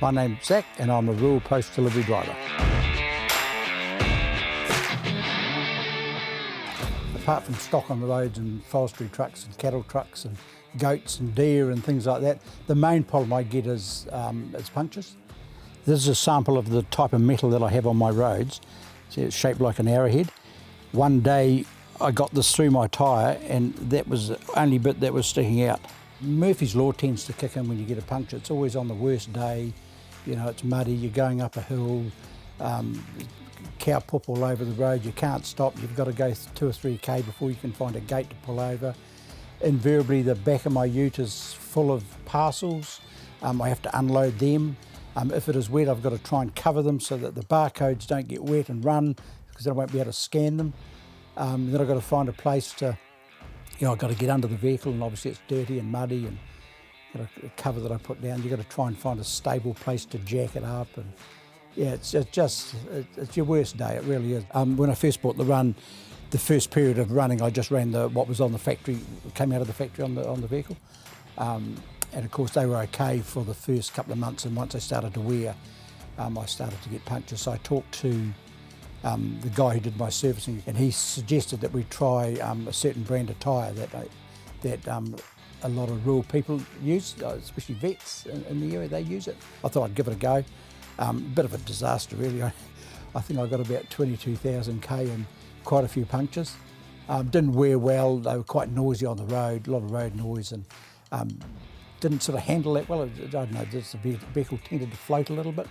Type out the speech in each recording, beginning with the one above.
My name's Zach and I'm a rural post delivery driver. Apart from stock on the roads and forestry trucks and cattle trucks and goats and deer and things like that, the main problem I get is punctures. This is a sample of the type of metal that I have on my roads. See, it's shaped like an arrowhead. One day I got this through my tyre and that was the only bit that was sticking out. Murphy's Law tends to kick in when you get a puncture. It's always on the worst day. You know, it's muddy, you're going up a hill, cow poop all over the road, you can't stop, you've got to go 2 or 3k before you can find a gate to pull over. Invariably the back of my ute is full of parcels. I have to unload them. If it is wet, I've got to try and cover them so that the barcodes don't get wet and run, because then I won't be able to scan them. Then I've got to find a place to, I've got to get under the vehicle, and obviously it's dirty and muddy, and got a cover that I put down. You've got to try and find a stable place to jack it up, and yeah, it's your worst day, it really is. When I first bought the run, the first period of running, I just ran what was on the factory, came out of the factory on the vehicle. And of course they were okay for the first couple of months, and once they started to wear, I started to get punctures. So I talked to the guy who did my servicing, and he suggested that we try a certain brand of tyre that a lot of rural people use, especially vets in the area, they use it. I thought I'd give it a go. Bit of a disaster really. I think I got about 22,000 k and quite a few punctures. Didn't wear well, they were quite noisy on the road, a lot of road noise, and didn't sort of handle that well. I don't know, the vehicle tended to float a little bit.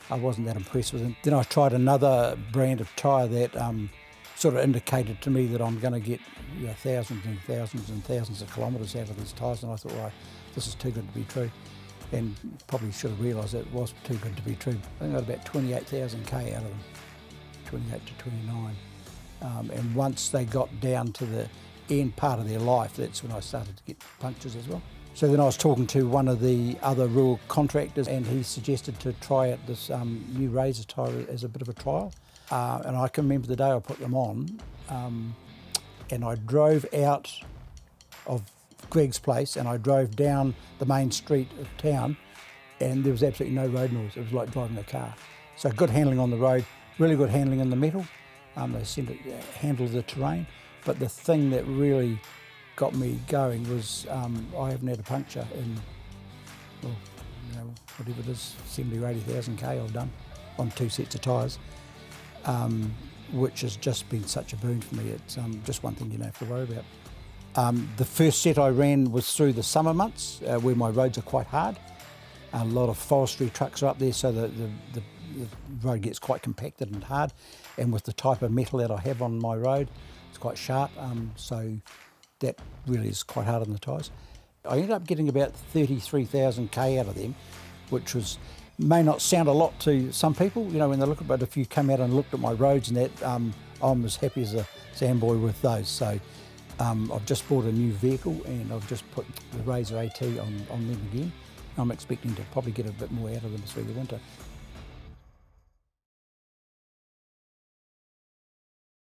I wasn't that impressed with it. Then I tried another brand of tyre that sort of indicated to me that I'm going to get thousands and thousands and thousands of kilometres out of these tyres, and I thought, well, this is too good to be true. And probably should have realised that it was too good to be true. I think I got about 28,000 k out of them, 28 to 29. And once they got down to the end part of their life, that's when I started to get punctures as well. So then I was talking to one of the other rural contractors, and he suggested to try out this new Razrs tyre as a bit of a trial. And I can remember the day I put them on, and I drove out of Greg's place and I drove down the main street of town, and there was absolutely no road noise. It was like driving a car. So good handling on the road, really good handling in the metal. They seem to handle the terrain. But the thing that really got me going was I haven't had a puncture in, whatever it is, 70 or 80,000 k I've done on 2 sets of tyres, which has just been such a boon for me. It's just one thing you don't have to worry about. The first set I ran was through the summer months, where my roads are quite hard. A lot of forestry trucks are up there, so the road gets quite compacted and hard. And with the type of metal that I have on my road, it's quite sharp, so that really is quite hard on the tyres. I ended up getting about 33,000 k out of them, which may not sound a lot to some people, when they look at it, but if you come out and looked at my roads and that, I'm as happy as a sandboy with those. So I've just bought a new vehicle and I've just put the Razr AT on them again. I'm expecting to probably get a bit more out of them through the winter.